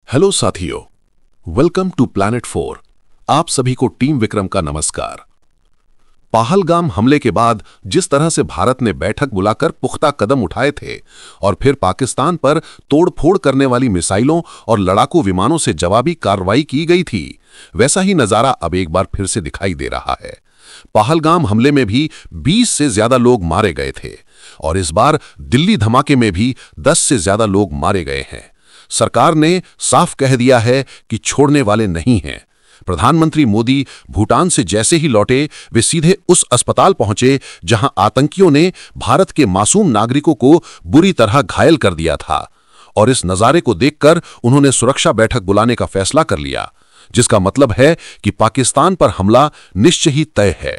Hello साथियों, welcome to planet 4। आप सभी को टीम विक्रम का नमस्कार। पहलगाम हमले के बाद जिस तरह से भारत ने बैठक बुलाकर पुख्ता कदम उठाए थे और फिर पाकिस्तान पर तोड़फोड़ करने वाली मिसाइलों और लड़ाकू विमानों से जवाबी कार्रवाई की गई थी, वैसा ही नजारा अब एक बार फिर से दिखाई दे रहा है। पहलगाम हमले में भी 20 से ज्यादा लोग मारे गए थे और इस बार दिल्ली धमाके में भी 10 से ज्यादा लोग मारे गए हैं। सरकार ने साफ कह दिया है कि छोड़ने वाले नहीं हैं। प्रधानमंत्री मोदी भूटान से जैसे ही लौटे, वे सीधे उस अस्पताल पहुंचे जहां आतंकियों ने भारत के मासूम नागरिकों को बुरी तरह घायल कर दिया था। और इस नजारे को देखकर उन्होंने सुरक्षा बैठक बुलाने का फैसला कर लिया, जिसका मतलब है कि पाकिस्तान पर हमला निश्चय ही तय है।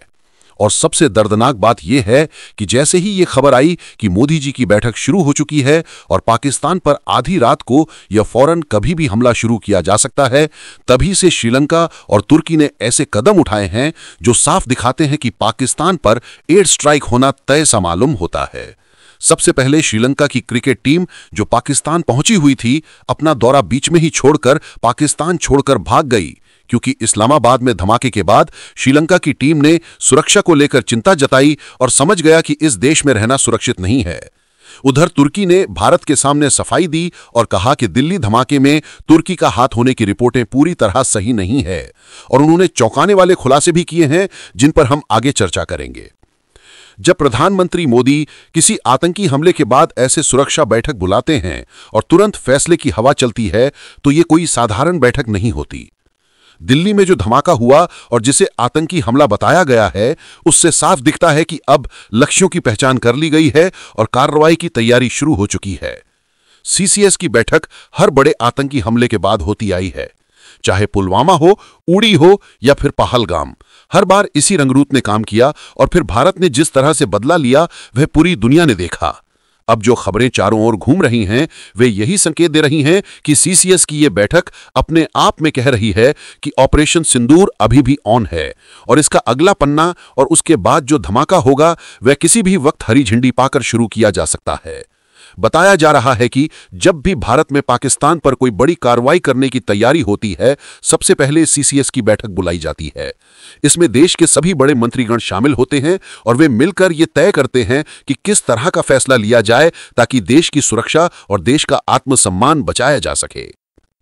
और सबसे दर्दनाक बात यह है कि जैसे ही ये खबर आई कि मोदी जी की बैठक शुरू हो चुकी है और पाकिस्तान पर आधी रात को या फौरन कभी भी हमला शुरू किया जा सकता है, तभी से श्रीलंका और तुर्की ने ऐसे कदम उठाए हैं जो साफ दिखाते हैं कि पाकिस्तान पर एयर स्ट्राइक होना तय सा मालूम होता है। सबसे पहले श्रीलंका की क्रिकेट टीम जो पाकिस्तान पहुंची हुई थी, अपना दौरा बीच में ही छोड़कर पाकिस्तान छोड़कर भाग गई, क्योंकि इस्लामाबाद में धमाके के बाद श्रीलंका की टीम ने सुरक्षा को लेकर चिंता जताई और समझ गया कि इस देश में रहना सुरक्षित नहीं है। उधर तुर्की ने भारत के सामने सफाई दी और कहा कि दिल्ली धमाके में तुर्की का हाथ होने की रिपोर्टें पूरी तरह सही नहीं है, और उन्होंने चौंकाने वाले खुलासे भी किए हैं जिन पर हम आगे चर्चा करेंगे। जब प्रधानमंत्री मोदी किसी आतंकी हमले के बाद ऐसे सुरक्षा बैठक बुलाते हैं और तुरंत फैसले की हवा चलती है, तो ये कोई साधारण बैठक नहीं होती। दिल्ली में जो धमाका हुआ और जिसे आतंकी हमला बताया गया है, उससे साफ दिखता है कि अब लक्ष्यों की पहचान कर ली गई है और कार्रवाई की तैयारी शुरू हो चुकी है। सीसीएस की बैठक हर बड़े आतंकी हमले के बाद होती आई है, चाहे पुलवामा हो, उड़ी हो या फिर पहलगाम। हर बार इसी रंगरूप ने काम किया और फिर भारत ने जिस तरह से बदला लिया, वह पूरी दुनिया ने देखा। अब जो खबरें चारों ओर घूम रही हैं, वे यही संकेत दे रही हैं कि सीसीएस की यह बैठक अपने आप में कह रही है कि ऑपरेशन सिंदूर अभी भी ऑन है और इसका अगला पन्ना और उसके बाद जो धमाका होगा, वह किसी भी वक्त हरी झंडी पाकर शुरू किया जा सकता है। बताया जा रहा है कि जब भी भारत में पाकिस्तान पर कोई बड़ी कार्रवाई करने की तैयारी होती है, सबसे पहले सीसीएस की बैठक बुलाई जाती है। इसमें देश के सभी बड़े मंत्रीगण शामिल होते हैं और वे मिलकर ये तय करते हैं कि किस तरह का फैसला लिया जाए ताकि देश की सुरक्षा और देश का आत्मसम्मान बचाया जा सके।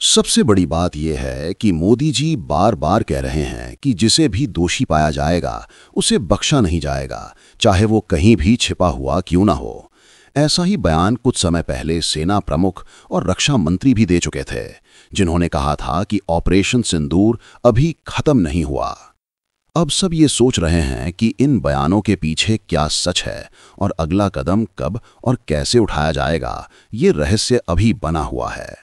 सबसे बड़ी बात यह है कि मोदी जी बार बार कह रहे हैं कि जिसे भी दोषी पाया जाएगा उसे बख्शा नहीं जाएगा, चाहे वो कहीं भी छिपा हुआ क्यों ना हो। ऐसा ही बयान कुछ समय पहले सेना प्रमुख और रक्षा मंत्री भी दे चुके थे, जिन्होंने कहा था कि ऑपरेशन सिंदूर अभी खत्म नहीं हुआ। अब सब ये सोच रहे हैं कि इन बयानों के पीछे क्या सच है और अगला कदम कब और कैसे उठाया जाएगा, ये रहस्य अभी बना हुआ है।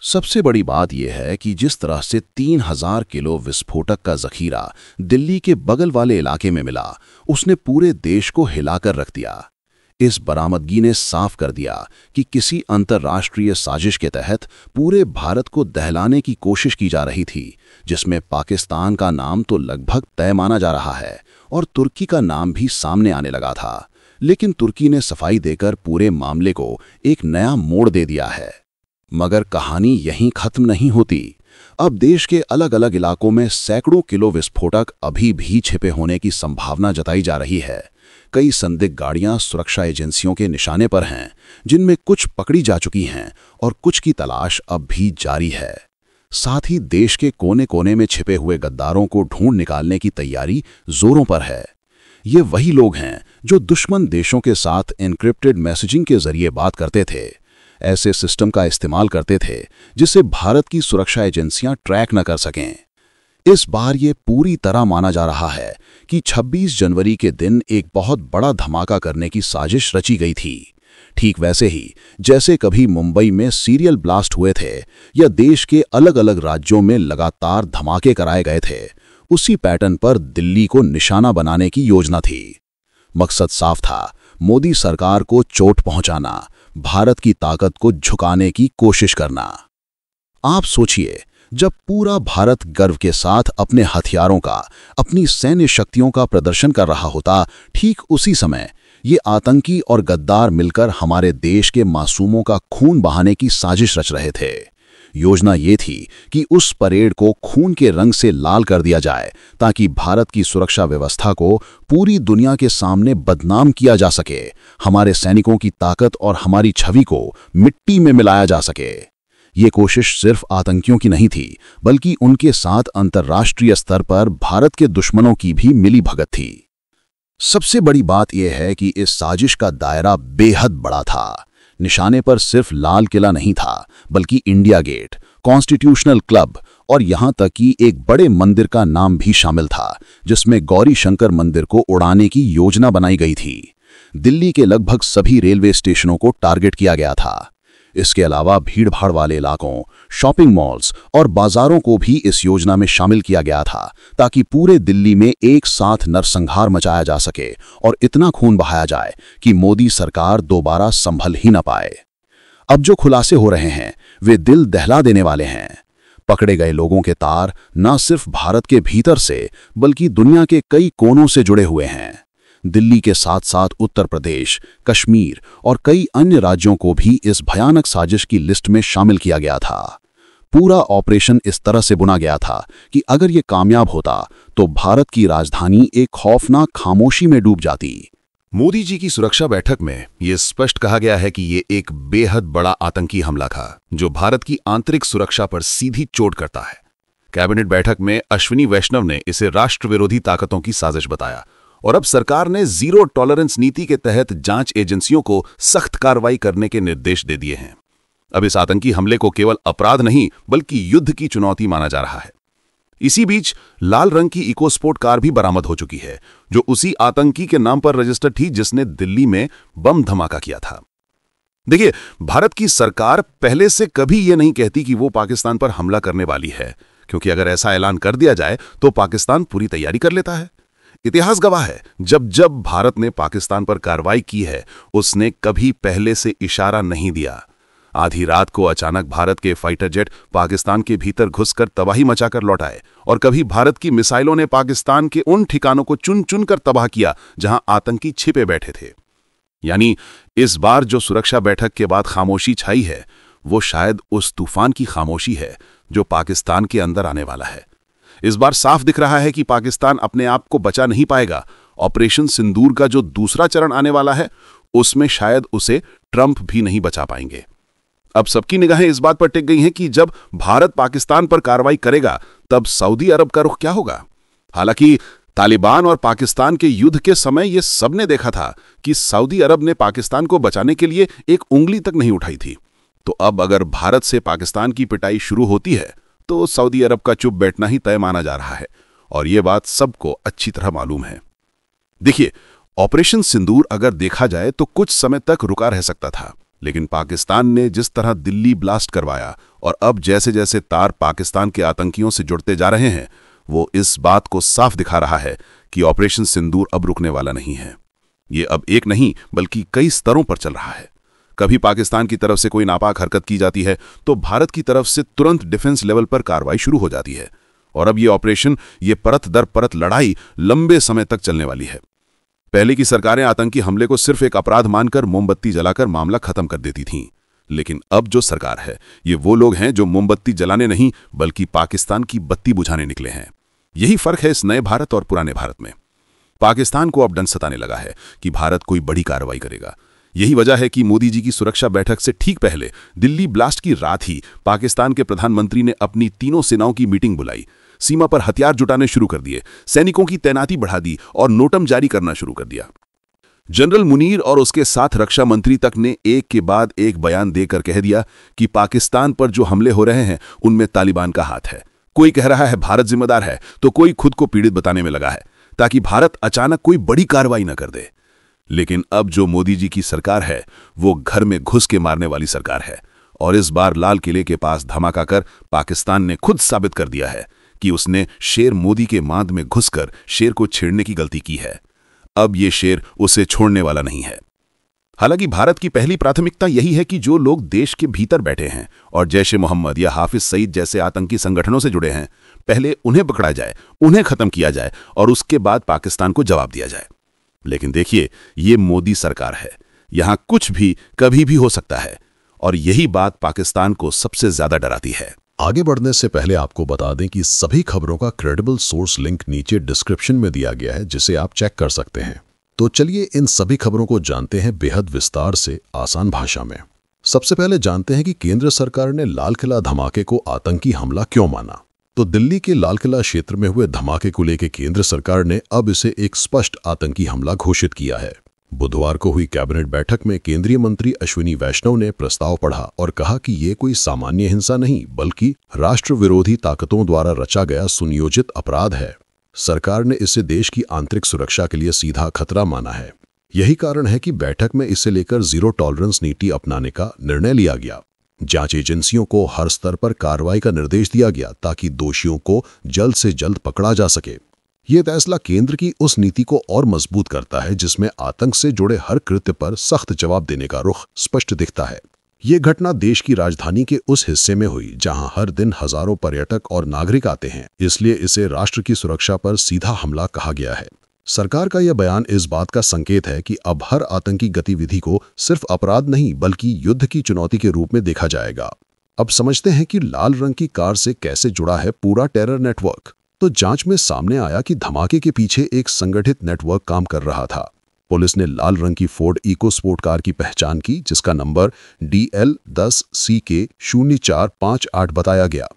सबसे बड़ी बात यह है कि जिस तरह से 3000 किलो विस्फोटक का जखीरा दिल्ली के बगल वाले इलाके में मिला, उसने पूरे देश को हिलाकर रख दिया। इस बरामदगी ने साफ कर दिया कि किसी अंतर्राष्ट्रीय साजिश के तहत पूरे भारत को दहलाने की कोशिश की जा रही थी, जिसमें पाकिस्तान का नाम तो लगभग तय माना जा रहा है और तुर्की का नाम भी सामने आने लगा था। लेकिन तुर्की ने सफाई देकर पूरे मामले को एक नया मोड़ दे दिया है। मगर कहानी यहीं खत्म नहीं होती। अब देश के अलग अलग इलाकों में सैकड़ों किलो विस्फोटक अभी भी छिपे होने की संभावना जताई जा रही है। कई संदिग्ध गाड़ियां सुरक्षा एजेंसियों के निशाने पर हैं, जिनमें कुछ पकड़ी जा चुकी हैं और कुछ की तलाश अब भी जारी है। साथ ही देश के कोने कोने में छिपे हुए गद्दारों को ढूंढ निकालने की तैयारी जोरों पर है। ये वही लोग हैं जो दुश्मन देशों के साथ एन्क्रिप्टेड मैसेजिंग के जरिए बात करते थे, ऐसे सिस्टम का इस्तेमाल करते थे जिसे भारत की सुरक्षा एजेंसियां ट्रैक न कर सकें। इस बार ये पूरी तरह माना जा रहा है कि 26 जनवरी के दिन एक बहुत बड़ा धमाका करने की साजिश रची गई थी। ठीक वैसे ही जैसे कभी मुंबई में सीरियल ब्लास्ट हुए थे या देश के अलग अलग राज्यों में लगातार धमाके कराए गए थे, उसी पैटर्न पर दिल्ली को निशाना बनाने की योजना थी। मकसद साफ था, मोदी सरकार को चोट पहुंचाना, भारत की ताकत को झुकाने की कोशिश करना। आप सोचिए, जब पूरा भारत गर्व के साथ अपने हथियारों का, अपनी सैन्य शक्तियों का प्रदर्शन कर रहा होता, ठीक उसी समय ये आतंकी और गद्दार मिलकर हमारे देश के मासूमों का खून बहाने की साजिश रच रहे थे। योजना ये थी कि उस परेड को खून के रंग से लाल कर दिया जाए ताकि भारत की सुरक्षा व्यवस्था को पूरी दुनिया के सामने बदनाम किया जा सके, हमारे सैनिकों की ताकत और हमारी छवि को मिट्टी में मिलाया जा सके। ये कोशिश सिर्फ आतंकियों की नहीं थी, बल्कि उनके साथ अंतर्राष्ट्रीय स्तर पर भारत के दुश्मनों की भी मिलीभगत थी। सबसे बड़ी बात यह है कि इस साजिश का दायरा बेहद बड़ा था। निशाने पर सिर्फ लाल किला नहीं था, बल्कि इंडिया गेट, कॉन्स्टिट्यूशनल क्लब और यहां तक कि एक बड़े मंदिर का नाम भी शामिल था, जिसमें गौरी शंकर मंदिर को उड़ाने की योजना बनाई गई थी। दिल्ली के लगभग सभी रेलवे स्टेशनों को टारगेट किया गया था। इसके अलावा भीड़भाड़ वाले इलाकों, शॉपिंग मॉल्स और बाजारों को भी इस योजना में शामिल किया गया था, ताकि पूरे दिल्ली में एक साथ नरसंहार मचाया जा सके और इतना खून बहाया जाए कि मोदी सरकार दोबारा संभल ही न पाए। अब जो खुलासे हो रहे हैं वे दिल दहला देने वाले हैं। पकड़े गए लोगों के तार न सिर्फ भारत के भीतर से बल्कि दुनिया के कई कोनों से जुड़े हुए हैं। दिल्ली के साथ साथ उत्तर प्रदेश, कश्मीर और कई अन्य राज्यों को भी इस भयानक साजिश की लिस्ट में शामिल किया गया था। पूरा ऑपरेशन इस तरह से बुना गया था कि अगर ये कामयाब होता तो भारत की राजधानी एक खौफनाक खामोशी में डूब जाती। मोदी जी की सुरक्षा बैठक में यह स्पष्ट कहा गया है कि ये एक बेहद बड़ा आतंकी हमला था, जो भारत की आंतरिक सुरक्षा पर सीधी चोट करता है। कैबिनेट बैठक में अश्विनी वैष्णव ने इसे राष्ट्र विरोधी ताकतों की साजिश बताया और अब सरकार ने जीरो टॉलरेंस नीति के तहत जांच एजेंसियों को सख्त कार्रवाई करने के निर्देश दे दिए हैं। अब इस आतंकी हमले को केवल अपराध नहीं बल्कि युद्ध की चुनौती माना जा रहा है। इसी बीच लाल रंग की इकोस्पोर्ट कार भी बरामद हो चुकी है, जो उसी आतंकी के नाम पर रजिस्टर्ड थी जिसने दिल्ली में बम धमाका किया था। देखिए, भारत की सरकार पहले से कभी यह नहीं कहती कि वो पाकिस्तान पर हमला करने वाली है, क्योंकि अगर ऐसा ऐलान कर दिया जाए तो पाकिस्तान पूरी तैयारी कर लेता है। इतिहास गवाह है, जब जब भारत ने पाकिस्तान पर कार्रवाई की है, उसने कभी पहले से इशारा नहीं दिया। आधी रात को अचानक भारत के फाइटर जेट पाकिस्तान के भीतर घुसकर तबाही मचाकर लौट आए और कभी भारत की मिसाइलों ने पाकिस्तान के उन ठिकानों को चुन चुन कर तबाह किया जहां आतंकी छिपे बैठे थे। यानी इस बार जो सुरक्षा बैठक के बाद खामोशी छाई है, वो शायद उस तूफान की खामोशी है जो पाकिस्तान के अंदर आने वाला है। इस बार साफ दिख रहा है कि पाकिस्तान अपने आप को बचा नहीं पाएगा। ऑपरेशन सिंदूर का जो दूसरा चरण आने वाला है, उसमें शायद उसे ट्रंप भी नहीं बचा पाएंगे। अब सबकी निगाहें इस बात पर टिक गई हैं कि जब भारत पाकिस्तान पर कार्रवाई करेगा, तब सऊदी अरब का रुख क्या होगा। हालांकि तालिबान और पाकिस्तान के युद्ध के समय यह सबने देखा था कि सऊदी अरब ने पाकिस्तान को बचाने के लिए एक उंगली तक नहीं उठाई थी। तो अब अगर भारत से पाकिस्तान की पिटाई शुरू होती है तो सऊदी अरब का चुप बैठना ही तय माना जा रहा है, और यह बात सबको अच्छी तरह मालूम है। देखिए, ऑपरेशन सिंदूर अगर देखा जाए तो कुछ समय तक रुका रह सकता था, लेकिन पाकिस्तान ने जिस तरह दिल्ली ब्लास्ट करवाया और अब जैसे जैसे तार पाकिस्तान के आतंकियों से जुड़ते जा रहे हैं, वो इस बात को साफ दिखा रहा है कि ऑपरेशन सिंदूर अब रुकने वाला नहीं है। ये अब एक नहीं बल्कि कई स्तरों पर चल रहा है। कभी पाकिस्तान की तरफ से कोई नापाक हरकत की जाती है तो भारत की तरफ से तुरंत डिफेंस लेवल पर कार्रवाई शुरू हो जाती है, और अब ये ऑपरेशन, ये परत दर परत लड़ाई लंबे समय तक चलने वाली है। पहले की सरकारें आतंकी हमले को सिर्फ एक अपराध मानकर मोमबत्ती जलाकर मामला खत्म कर देती थीं, लेकिन अब जो सरकार है, ये वो लोग हैं जो मोमबत्ती जलाने नहीं बल्कि पाकिस्तान की बत्ती बुझाने निकले हैं। यही फर्क है इस नए भारत और पुराने भारत में। पाकिस्तान को अब डर सताने लगा है कि भारत कोई बड़ी कार्रवाई करेगा। यही वजह है कि मोदी जी की सुरक्षा बैठक से ठीक पहले दिल्ली ब्लास्ट की रात ही पाकिस्तान के प्रधानमंत्री ने अपनी तीनों सेनाओं की मीटिंग बुलाई, सीमा पर हथियार जुटाने शुरू कर दिए, सैनिकों की तैनाती बढ़ा दी और नोटम जारी करना शुरू कर दिया। जनरल मुनीर और उसके साथ रक्षा मंत्री तक ने एक के बाद एक बयान देकर कह दिया कि पाकिस्तान पर जो हमले हो रहे हैं उनमें तालिबान का हाथ है। कोई कह रहा है भारत जिम्मेदार है, तो कोई खुद को पीड़ित बताने में लगा है ताकि भारत अचानक कोई बड़ी कार्रवाई न कर दे। लेकिन अब जो मोदी जी की सरकार है, वो घर में घुस के मारने वाली सरकार है, और इस बार लाल किले के पास धमाका कर पाकिस्तान ने खुद साबित कर दिया है कि उसने शेर मोदी के मांद में घुसकर शेर को छेड़ने की गलती की है। अब ये शेर उसे छोड़ने वाला नहीं है। हालांकि भारत की पहली प्राथमिकता यही है कि जो लोग देश के भीतर बैठे हैं और जैश-ए मोहम्मद या हाफिज सईद जैसे आतंकी संगठनों से जुड़े हैं, पहले उन्हें पकड़ा जाए, उन्हें खत्म किया जाए और उसके बाद पाकिस्तान को जवाब दिया जाए। लेकिन देखिए, ये मोदी सरकार है, यहां कुछ भी कभी भी हो सकता है, और यही बात पाकिस्तान को सबसे ज्यादा डराती है। आगे बढ़ने से पहले आपको बता दें कि सभी खबरों का क्रेडिबल सोर्स लिंक नीचे डिस्क्रिप्शन में दिया गया है, जिसे आप चेक कर सकते हैं। तो चलिए इन सभी खबरों को जानते हैं बेहद विस्तार से, आसान भाषा में। सबसे पहले जानते हैं कि केंद्र सरकार ने लाल किला धमाके को आतंकी हमला क्यों माना। तो दिल्ली के लाल किला क्षेत्र में हुए धमाके को लेकर केंद्र सरकार ने अब इसे एक स्पष्ट आतंकी हमला घोषित किया है। बुधवार को हुई कैबिनेट बैठक में केंद्रीय मंत्री अश्विनी वैष्णव ने प्रस्ताव पढ़ा और कहा कि ये कोई सामान्य हिंसा नहीं बल्कि राष्ट्र विरोधी ताकतों द्वारा रचा गया सुनियोजित अपराध है। सरकार ने इसे देश की आंतरिक सुरक्षा के लिए सीधा खतरा माना है। यही कारण है कि बैठक में इसे लेकर जीरो टॉलरेंस नीति अपनाने का निर्णय लिया गया। जांच एजेंसियों को हर स्तर पर कार्रवाई का निर्देश दिया गया ताकि दोषियों को जल्द से जल्द पकड़ा जा सके। ये फैसला केंद्र की उस नीति को और मजबूत करता है जिसमें आतंक से जुड़े हर कृत्य पर सख्त जवाब देने का रुख स्पष्ट दिखता है। ये घटना देश की राजधानी के उस हिस्से में हुई जहां हर दिन हजारों पर्यटक और नागरिक आते हैं, इसलिए इसे राष्ट्र की सुरक्षा पर सीधा हमला कहा गया है। सरकार का यह बयान इस बात का संकेत है कि अब हर आतंकी गतिविधि को सिर्फ अपराध नहीं बल्कि युद्ध की चुनौती के रूप में देखा जाएगा। अब समझते हैं कि लाल रंग की कार से कैसे जुड़ा है पूरा टेरर नेटवर्क। तो जांच में सामने आया कि धमाके के पीछे एक संगठित नेटवर्क काम कर रहा था। पुलिस ने लाल रंग की फोर्ड इको स्पोर्ट कार की पहचान की जिसका नंबर DL10CK0458 बताया गया।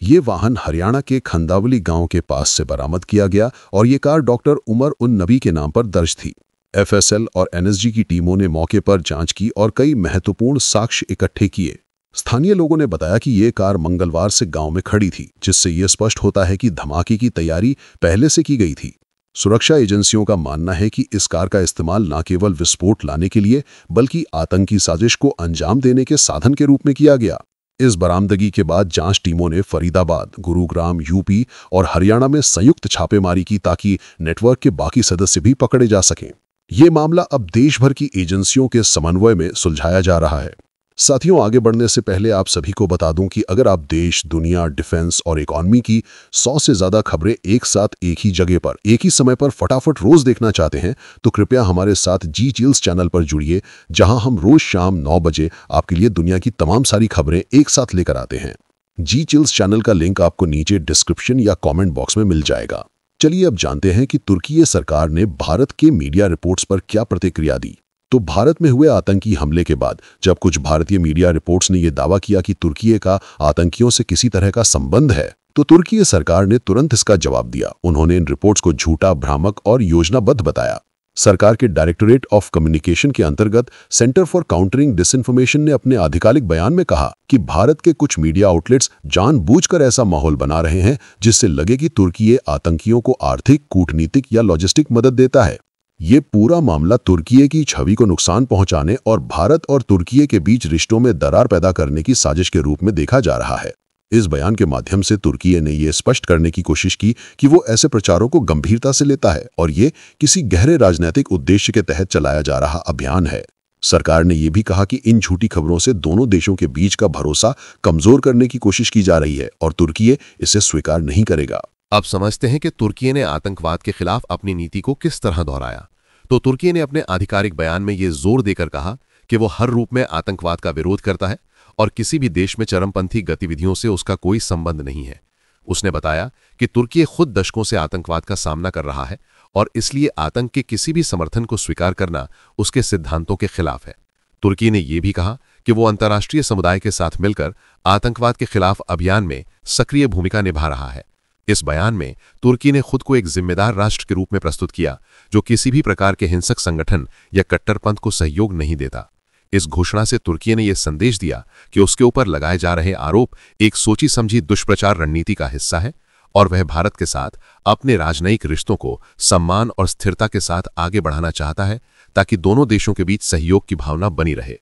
ये वाहन हरियाणा के खंदावली गांव के पास से बरामद किया गया और ये कार डॉक्टर उमर उन नबी के नाम पर दर्ज थी। FSL और NSG की टीमों ने मौके पर जांच की और कई महत्वपूर्ण साक्ष्य इकट्ठे किए। स्थानीय लोगों ने बताया कि ये कार मंगलवार से गांव में खड़ी थी, जिससे यह स्पष्ट होता है कि धमाके की तैयारी पहले से की गई थी। सुरक्षा एजेंसियों का मानना है कि इस कार का इस्तेमाल न केवल विस्फोट लाने के लिए बल्कि आतंकी साजिश को अंजाम देने के साधन के रूप में किया गया। इस बरामदगी के बाद जांच टीमों ने फरीदाबाद, गुरुग्राम, यूपी और हरियाणा में संयुक्त छापेमारी की ताकि नेटवर्क के बाकी सदस्य भी पकड़े जा सकें। ये मामला अब देश भर की एजेंसियों के समन्वय में सुलझाया जा रहा है। साथियों, आगे बढ़ने से पहले आप सभी को बता दूं कि अगर आप देश, दुनिया, डिफेंस और इकॉनमी की 100 से ज्यादा खबरें एक साथ एक ही जगह पर एक ही समय पर फटाफट रोज देखना चाहते हैं तो कृपया हमारे साथ जी चिल्स चैनल पर जुड़िए, जहां हम रोज शाम 9 बजे आपके लिए दुनिया की तमाम सारी खबरें एक साथ लेकर आते हैं। जी चिल्स चैनल का लिंक आपको नीचे डिस्क्रिप्शन या कॉमेंट बॉक्स में मिल जाएगा। चलिए अब जानते हैं कि तुर्की सरकार ने भारत के मीडिया रिपोर्ट्स पर क्या प्रतिक्रिया दी। तो भारत में हुए आतंकी हमले के बाद जब कुछ भारतीय मीडिया रिपोर्ट्स ने यह दावा किया कि तुर्की का आतंकियों से किसी तरह का संबंध है, तो तुर्की सरकार ने तुरंत इसका जवाब दिया। उन्होंने इन रिपोर्ट्स को झूठा, भ्रामक और योजनाबद्ध बताया। सरकार के डायरेक्टोरेट ऑफ कम्युनिकेशन के अंतर्गत सेंटर फॉर काउंटरिंग डिसइंफॉर्मेशन ने अपने आधिकारिक बयान में कहा कि भारत के कुछ मीडिया आउटलेट्स जानबूझकर ऐसा माहौल बना रहे हैं जिससे लगे कि तुर्की आतंकियों को आर्थिक, कूटनीतिक या लॉजिस्टिक मदद देता है। ये पूरा मामला तुर्की की छवि को नुकसान पहुंचाने और भारत और तुर्की के बीच रिश्तों में दरार पैदा करने की साजिश के रूप में देखा जा रहा है। इस बयान के माध्यम से तुर्की ने यह स्पष्ट करने की कोशिश की कि वो ऐसे प्रचारों को गंभीरता से लेता है और ये किसी गहरे राजनीतिक उद्देश्य के तहत चलाया जा रहा अभियान है। सरकार ने यह भी कहा कि इन झूठी खबरों से दोनों देशों के बीच का भरोसा कमजोर करने की कोशिश की जा रही है और तुर्की इसे स्वीकार नहीं करेगा। अब समझते हैं कि तुर्की ने आतंकवाद के खिलाफ अपनी नीति को किस तरह दोहराया। तो तुर्की ने अपने आधिकारिक बयान में यह जोर देकर कहा कि वो हर रूप में आतंकवाद का विरोध करता है और किसी भी देश में चरमपंथी गतिविधियों से उसका कोई संबंध नहीं है। उसने बताया कि तुर्की खुद दशकों से आतंकवाद का सामना कर रहा है और इसलिए आतंक के किसी भी समर्थन को स्वीकार करना उसके सिद्धांतों के खिलाफ है। तुर्की ने यह भी कहा कि वो अंतर्राष्ट्रीय समुदाय के साथ मिलकर आतंकवाद के खिलाफ अभियान में सक्रिय भूमिका निभा रहा है। इस बयान में तुर्की ने खुद को एक जिम्मेदार राष्ट्र के रूप में प्रस्तुत किया जो किसी भी प्रकार के हिंसक संगठन या कट्टरपंथ को सहयोग नहीं देता। इस घोषणा से तुर्की ने यह संदेश दिया कि उसके ऊपर लगाए जा रहे आरोप एक सोची समझी दुष्प्रचार रणनीति का हिस्सा है और वह भारत के साथ अपने राजनयिक रिश्तों को सम्मान और स्थिरता के साथ आगे बढ़ाना चाहता है ताकि दोनों देशों के बीच सहयोग की भावना बनी रहे।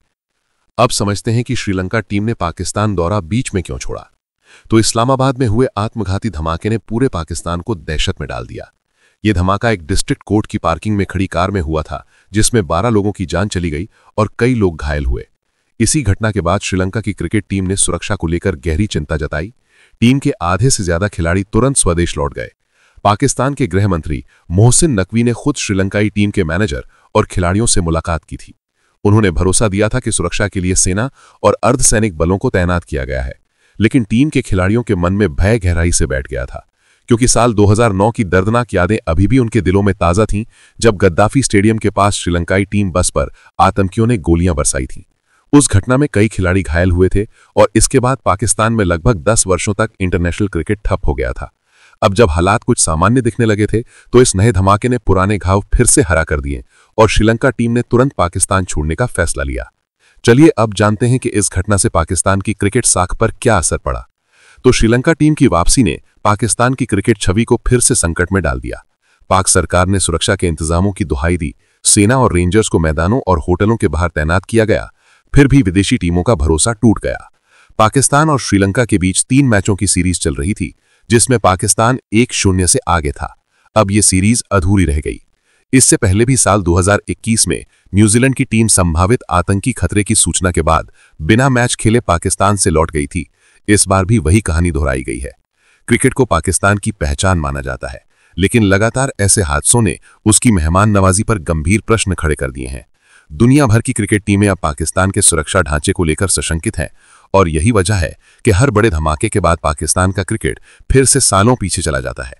अब समझते हैं कि श्रीलंका टीम ने पाकिस्तान दौरा बीच में क्यों छोड़ा। तो इस्लामाबाद में हुए आत्मघाती धमाके ने पूरे पाकिस्तान को दहशत में डाल दिया। यह धमाका एक डिस्ट्रिक्ट कोर्ट की पार्किंग में खड़ी कार में हुआ था जिसमें 12 लोगों की जान चली गई और कई लोग घायल हुए। इसी घटना के बाद श्रीलंका की क्रिकेट टीम ने सुरक्षा को लेकर गहरी चिंता जताई। टीम के आधे से ज्यादा खिलाड़ी तुरंत स्वदेश लौट गए। पाकिस्तान के गृह मंत्री मोहसिन नकवी ने खुद श्रीलंकाई टीम के मैनेजर और खिलाड़ियों से मुलाकात की थी। उन्होंने भरोसा दिया था कि सुरक्षा के लिए सेना और अर्धसैनिक बलों को तैनात किया गया है, लेकिन टीम के खिलाड़ियों के मन में भय गहराई से बैठ गया था, क्योंकि साल 2009 की दर्दनाक यादें अभी भी उनके दिलों में ताज़ा थीं, जब गद्दाफी स्टेडियम के पास श्रीलंकाई टीम बस पर आतंकियों ने गोलियां बरसाई थीं। उस घटना में कई खिलाड़ी घायल हुए थे और इसके बाद पाकिस्तान में लगभग 10 वर्षों तक इंटरनेशनल क्रिकेट ठप हो गया था। अब जब हालात कुछ सामान्य दिखने लगे थे, तो इस नए धमाके ने पुराने घाव फिर से हरा कर दिए और श्रीलंका टीम ने तुरंत पाकिस्तान छोड़ने का फैसला लिया। चलिए अब जानते हैं कि इस घटना से पाकिस्तान की क्रिकेट साख पर क्या असर पड़ा। तो श्रीलंका टीम की वापसी ने पाकिस्तान की क्रिकेट छवि को फिर से संकट में डाल दिया। पाक सरकार ने सुरक्षा के इंतजामों की दुहाई दी, सेना और रेंजर्स को मैदानों और होटलों के बाहर तैनात किया गया। फिर भी विदेशी टीमों का भरोसा टूट गया। पाकिस्तान और श्रीलंका के बीच 3 मैचों की सीरीज चल रही थी, जिसमें पाकिस्तान 1-0 से आगे था। अब ये सीरीज अधूरी रह गई। इससे पहले भी साल 2021 में न्यूजीलैंड की टीम संभावित आतंकी खतरे की सूचना के बाद बिना मैच खेले पाकिस्तान से लौट गई थी। इस बार भी वही कहानी दोहराई गई है। क्रिकेट को पाकिस्तान की पहचान माना जाता है, लेकिन लगातार ऐसे हादसों ने उसकी मेहमान नवाजी पर गंभीर प्रश्न खड़े कर दिए हैं। दुनिया भर की क्रिकेट टीमें अब पाकिस्तान के सुरक्षा ढांचे को लेकर सशंकित हैं और यही वजह है कि हर बड़े धमाके के बाद पाकिस्तान का क्रिकेट फिर से सालों पीछे चला जाता है।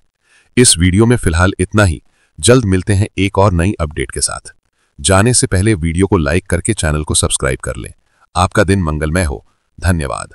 इस वीडियो में फिलहाल इतना ही। जल्द मिलते हैं एक और नई अपडेट के साथ। जाने से पहले वीडियो को लाइक करके चैनल को सब्सक्राइब कर लें। आपका दिन मंगलमय हो। धन्यवाद।